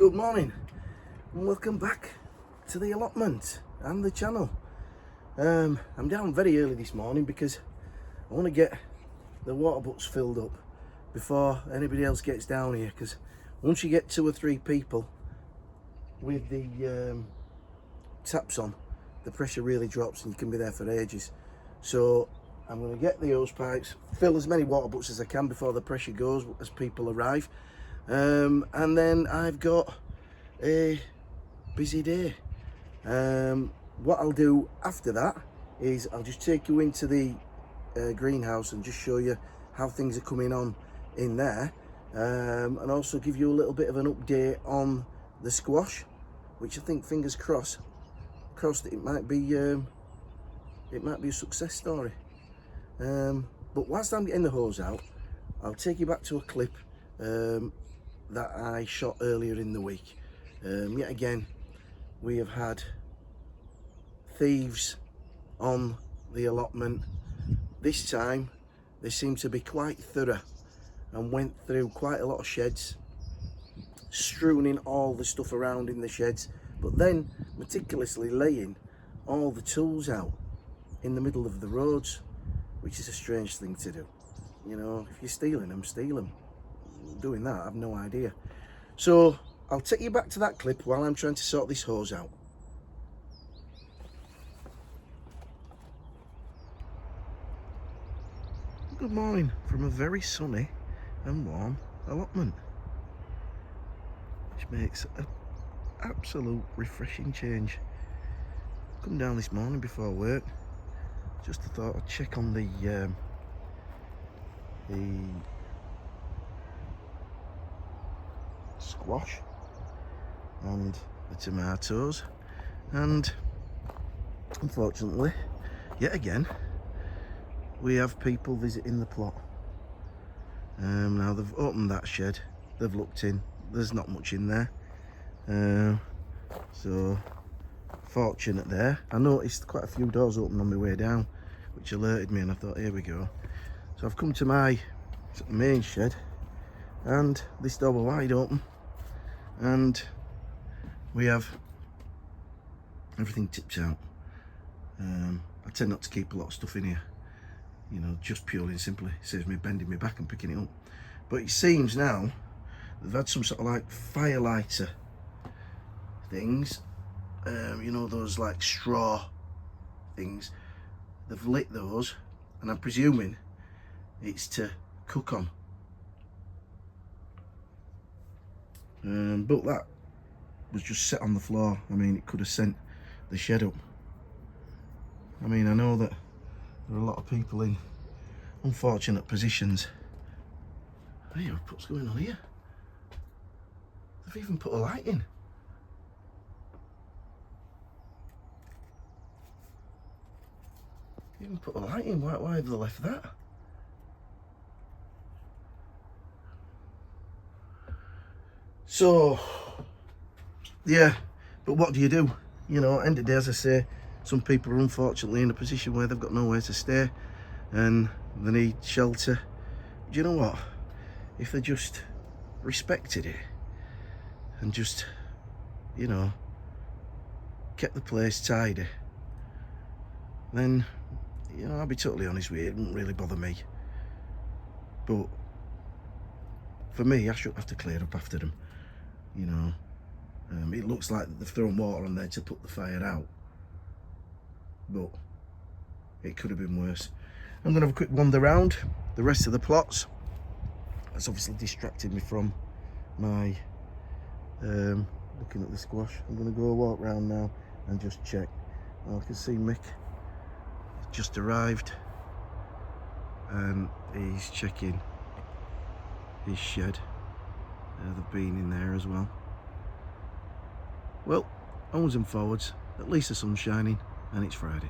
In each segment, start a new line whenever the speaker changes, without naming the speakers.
Good morning and welcome back to the allotment and the channel. I'm down very early this morning because I want to get the water butts filled up before anybody else gets down here, because once you get 2 or 3 people with the taps on, the pressure really drops and you can be there for ages. So I'm going to get the hose pipes, fill as many water butts as I can before the pressure goes as people arrive. And then I've got a busy day. What I'll do after that is I'll just take you into the greenhouse and just show you how things are coming on in there, and also give you a little bit of an update on the squash, which I think, fingers crossed it might be a success story. But whilst I'm getting the hose out, I'll take you back to a clip that I shot earlier in the week. Yet again, we have had thieves on the allotment. This time they seem to be quite thorough and went through quite a lot of sheds, strewing all the stuff around in the sheds, but then meticulously laying all the tools out in the middle of the roads, which is a strange thing to do. You know, if you're stealing them, steal them. Doing that, I've no idea. So I'll take you back to that clip while I'm trying to sort this hose out. Good morning from a very sunny and warm allotment, which makes an absolute refreshing change. Come down this morning before work, just thought I'd check on the squash and the tomatoes, and unfortunately, yet again, we have people visiting the plot. Now they've opened that shed, they've looked in, there's not much in there, so fortunate there. I noticed quite a few doors open on my way down, which alerted me, and I thought, here we go. So I've come to my main shed, and this door was wide open, and we have everything tipped out. I tend not to keep a lot of stuff in here, you know, just purely and simply saves me bending my back and picking it up. But it seems now they've had some sort of like fire lighter things, you know, those like straw things. They've lit those, and I'm presuming it's to cook on. But that was just set on the floor. I mean, it could have sent the shed up. I mean, I know that there are a lot of people in unfortunate positions. Hey, what's going on here? They've even put a light in. Even put a light in. Why have they left that? So, yeah, but what do? You know, end of the day, as I say, some people are unfortunately in a position where they've got nowhere to stay and they need shelter. Do you know what? If they just respected it and just, you know, kept the place tidy, then, you know, I'll be totally honest with you, it wouldn't really bother me. But for me, I shouldn't have to clear up after them, you know. It looks like they've thrown water on there to put the fire out, but it could have been worse. I'm going to have a quick wander around the rest of the plots. That's obviously distracted me from my looking at the squash. I'm going to go walk around now and just check. I can see Mick just arrived and he's checking his shed. They've been in there as well. Well, onwards and forwards. At least the sun's shining and it's Friday.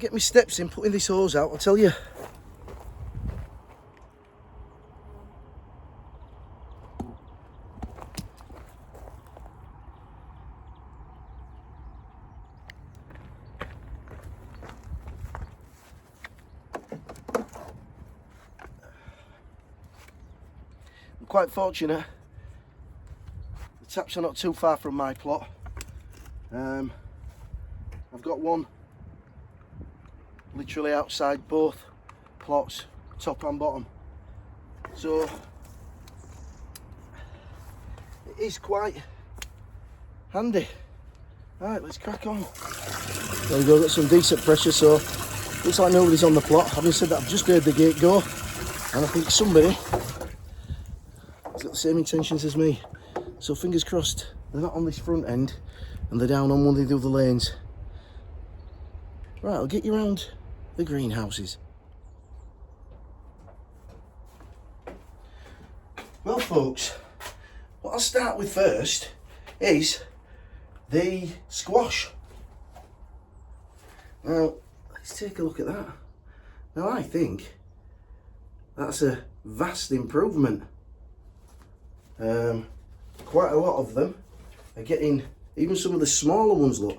get my steps in putting this hose out, I'll tell you. I'm quite fortunate. The taps are not too far from my plot. I've got one literally outside both plots, top and bottom, so it is quite handy. Right, let's crack on. There we go, got some decent pressure, so looks like nobody's on the plot. Having said that, I've just heard the gate go, and I think somebody has got the same intentions as me, so fingers crossed they're not on this front end and they're down on one of the other lanes. Right, I'll get you around the greenhouses. Well folks, what I'll start with first is the squash. Now, let's take a look at that. Now I think that's a vast improvement. Quite a lot of them are getting, even some of the smaller ones, look,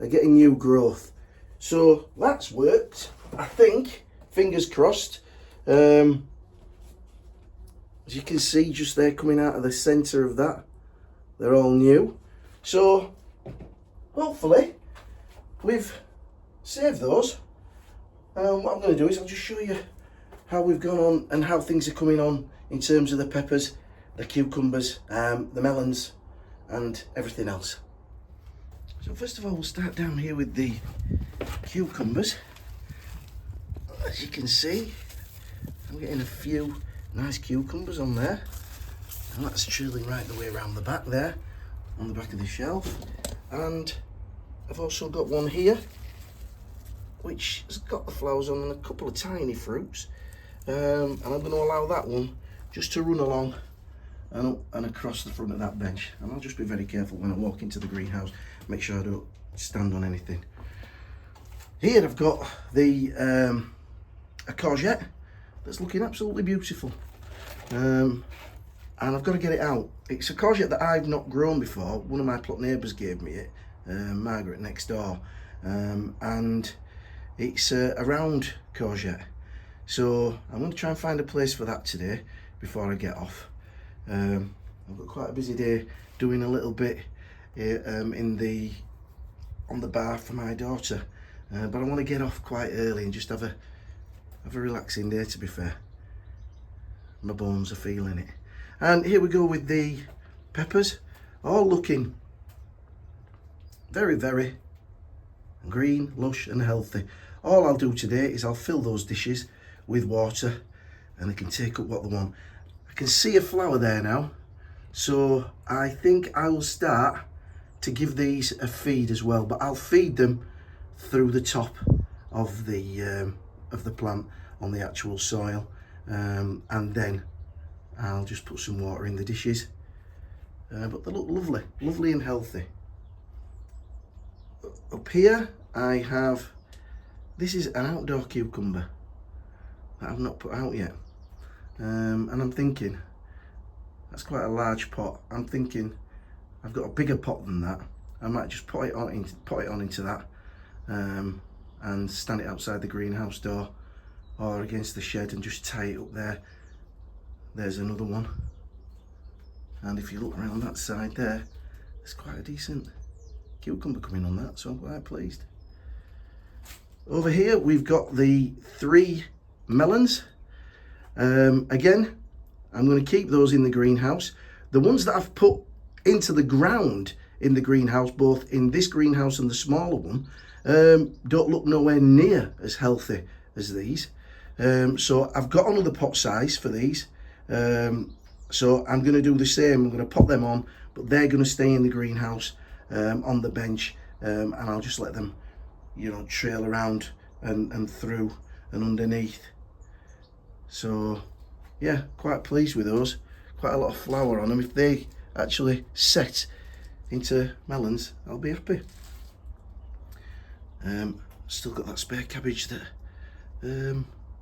are getting new growth. So that's worked, I think, fingers crossed. As you can see just there coming out of the centre of that, they're all new. So hopefully we've saved those. What I'm going to do is I'll just show you how we've gone on and how things are coming on in terms of the peppers, the cucumbers, the melons and everything else. So first of all, we'll start down here with the cucumbers. As you can see, I'm getting a few nice cucumbers on there, and that's trailing right the way around the back there, on the back of the shelf. And I've also got one here which has got the flowers on and a couple of tiny fruits, and I'm going to allow that one just to run along and across the front of that bench, and I'll just be very careful when I walk into the greenhouse, make sure I don't stand on anything. Here I've got the a courgette that's looking absolutely beautiful, and I've got to get it out. It's a courgette that I've not grown before. One of my plot neighbours gave me it, Margaret next door, and it's a round courgette, so I'm going to try and find a place for that today before I get off. I've got quite a busy day doing a little bit on the bar for my daughter, but I want to get off quite early and just have a relaxing day, to be fair. My bones are feeling it. And here we go with the peppers, all looking very, very green, lush and healthy. All I'll do today is I'll fill those dishes with water and they can take up what they want. I can see a flower there now, so I think I will start to give these a feed as well, but I'll feed them through the top of the plant on the actual soil, and then I'll just put some water in the dishes, but they look lovely, lovely and healthy. Up here I have, this is an outdoor cucumber that I've not put out yet, and I'm thinking that's quite a large pot. I'm thinking I've got a bigger pot than that. I might just put it on into that, and stand it outside the greenhouse door or against the shed and just tie it up there. There's another one, and if you look around that side there, there's quite a decent cucumber coming on that, so I'm quite pleased. Over here we've got the 3 melons. Again, I'm going to keep those in the greenhouse. The ones that I've put into the ground in the greenhouse, both in this greenhouse and the smaller one, don't look nowhere near as healthy as these. So I've got another pot size for these. So I'm going to do the same. I'm going to pop them on, but they're going to stay in the greenhouse on the bench, and I'll just let them, you know, trail around and through and underneath. So yeah, quite pleased with those. Quite a lot of flower on them. If they actually set into melons, I'll be happy. Still got that spare cabbage that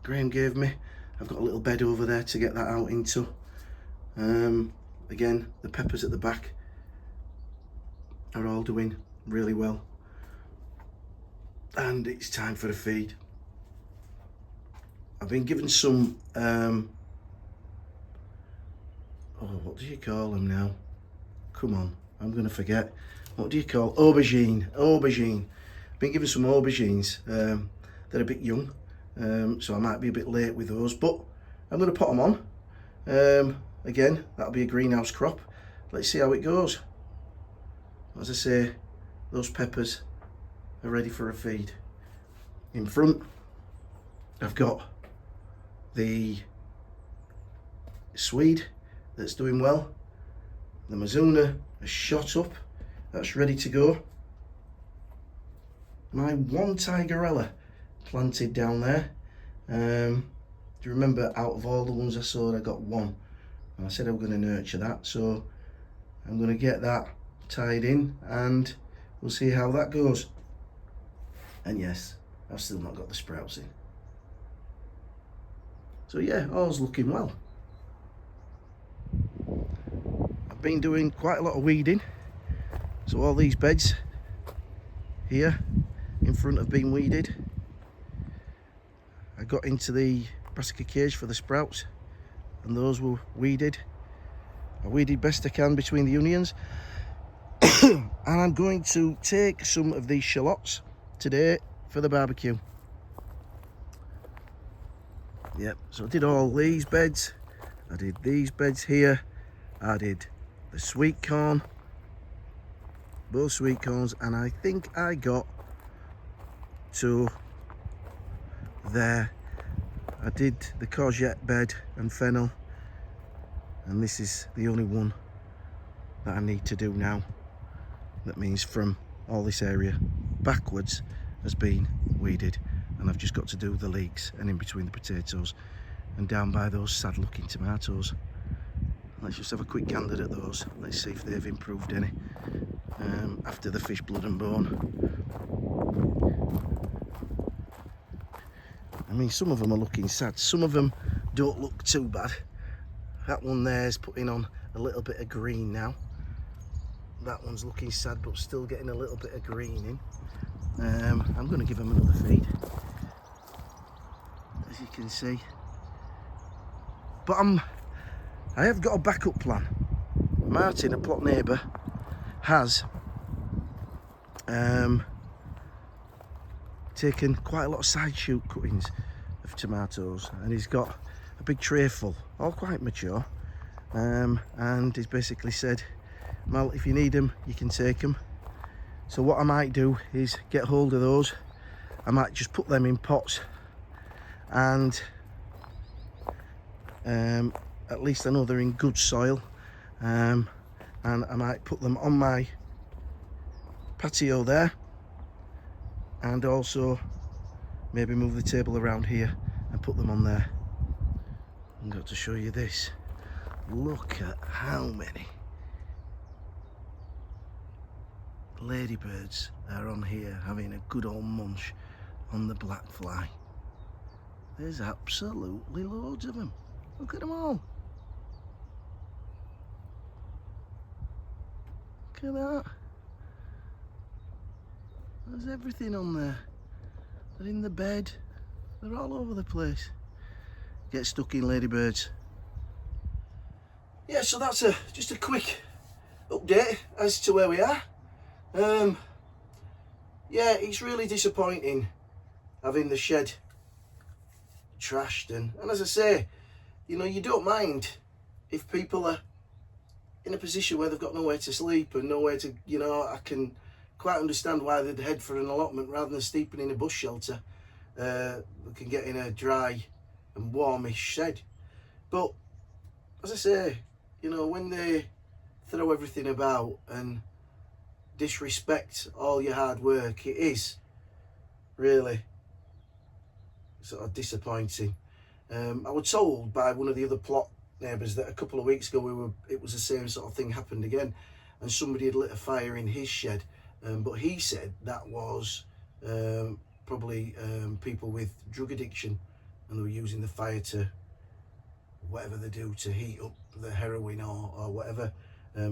Graham gave me. I've got a little bed over there to get that out into. Again, the peppers at the back are all doing really well. And it's time for a feed. I've been given some, what do you call them now? Come on, I'm going to forget. What do you call aubergine? Aubergine. I've been given some aubergines. They're a bit young, so I might be a bit late with those, but I'm going to put them on. Again, that'll be a greenhouse crop. Let's see how it goes. As I say, those peppers are ready for a feed. In front, I've got the swede that's doing well. The Mizuna has shot up. That's ready to go. My one Tigerella planted down there. Do you remember, out of all the ones I sowed, I got one. And I said I was going to nurture that. So I'm going to get that tied in and we'll see how that goes. And yes, I've still not got the sprouts in. So yeah, all's looking well. I've been doing quite a lot of weeding. So all these beds here in front have been weeded. I got into the brassica cage for the sprouts and those were weeded. I weeded best I can between the onions. And I'm going to take some of these shallots today for the barbecue. Yep, so I did all these beds. I did these beds here. I did the sweet corn, both sweet corns, and I think I got to there. I did the courgette bed and fennel, and this is the only one that I need to do now. That means from all this area backwards has been weeded, and I've just got to do the leeks and in between the potatoes and down by those sad looking tomatoes. Let's just have a quick gander at those. Let's see if they've improved any after the fish blood and bone. I mean, some of them are looking sad, some of them don't look too bad. That one there's putting on a little bit of green now. That one's looking sad but still getting a little bit of green in. I'm going to give them another feed, as you can see. But I have got a backup plan. Martin, a plot neighbour, has taken quite a lot of side shoot cuttings of tomatoes, and he's got a big tray full, all quite mature, and he's basically said, Mal, if you need them, you can take them. So what I might do is get hold of those. I might just put them in pots, and at least I know they're in good soil, and I might put them on my patio there, and also maybe move the table around here and put them on there. I've got to show you this. Look at how many ladybirds are on here having a good old munch on the black fly. There's absolutely loads of them. Look at them all. Look at that. There's everything on there. They're in the bed. They're all over the place. Get stuck in, ladybirds. Yeah, so that's just a quick update as to where we are. Yeah, it's really disappointing having the shed trashed, and as I say, you know, you don't mind if people are in a position where they've got nowhere to sleep and nowhere to, you know, I can quite understand why they'd head for an allotment rather than sleeping in a bush shelter. They can get in a dry and warmish shed. But as I say, you know, when they throw everything about and disrespect all your hard work, it is really sort of disappointing. I was told by one of the other plot neighbours that a couple of weeks ago it was the same sort of thing happened again, and somebody had lit a fire in his shed, but he said that was probably people with drug addiction, and they were using the fire to whatever they do to heat up the heroin or whatever.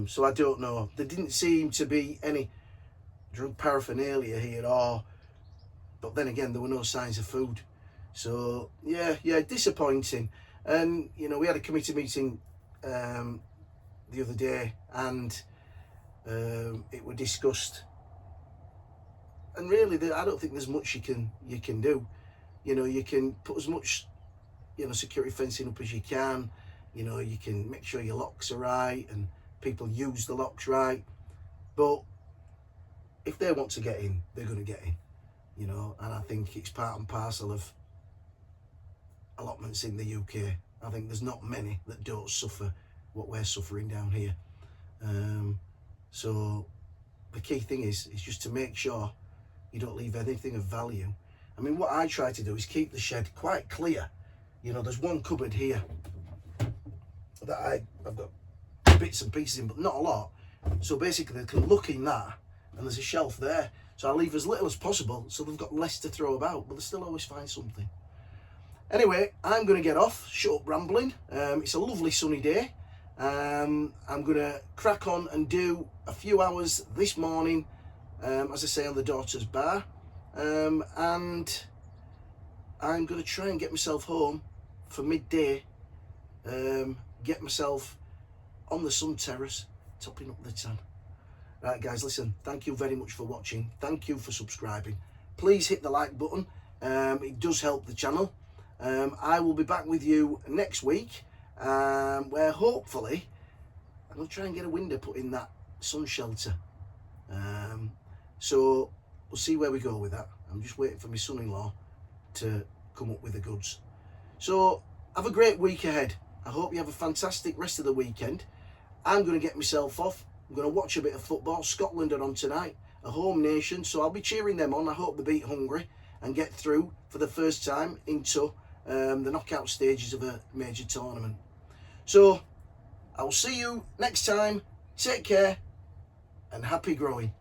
So I don't know. There didn't seem to be any drug paraphernalia here, but then again, there were no signs of food. So yeah, disappointing. And you know, we had a committee meeting the other day, and it was discussed. And really, I don't think there's much you can do. You know, you can put as much, you know, security fencing up as you can. You know, you can make sure your locks are right and people use the locks right. But if they want to get in, they're going to get in. You know, and I think it's part and parcel of allotments in the UK. I think there's not many that don't suffer what we're suffering down here. So the key thing is just to make sure you don't leave anything of value. I mean, what I try to do is keep the shed quite clear. You know, there's one cupboard here that I've got bits and pieces in, but not a lot. So basically they can look in that, and there's a shelf there. So I leave as little as possible so they've got less to throw about, but they still always find something. Anyway, I'm going to get off, shut up rambling. It's a lovely sunny day. I'm going to crack on and do a few hours this morning, as I say, on the daughter's bar. And I'm going to try and get myself home for midday, get myself on the sun terrace, topping up the tan. Right guys, listen, thank you very much for watching. Thank you for subscribing. Please hit the like button. It does help the channel. I will be back with you next week, where hopefully I'm going to try and get a window put in that sun shelter. So we'll see where we go with that. I'm just waiting for my son-in-law to come up with the goods. So have a great week ahead. I hope you have a fantastic rest of the weekend. I'm going to get myself off. I'm going to watch a bit of football. Scotland are on tonight, a home nation, so I'll be cheering them on. I hope they beat Hungary and get through for the first time into the knockout stages of a major tournament. So I will see you next time. Take care and happy growing.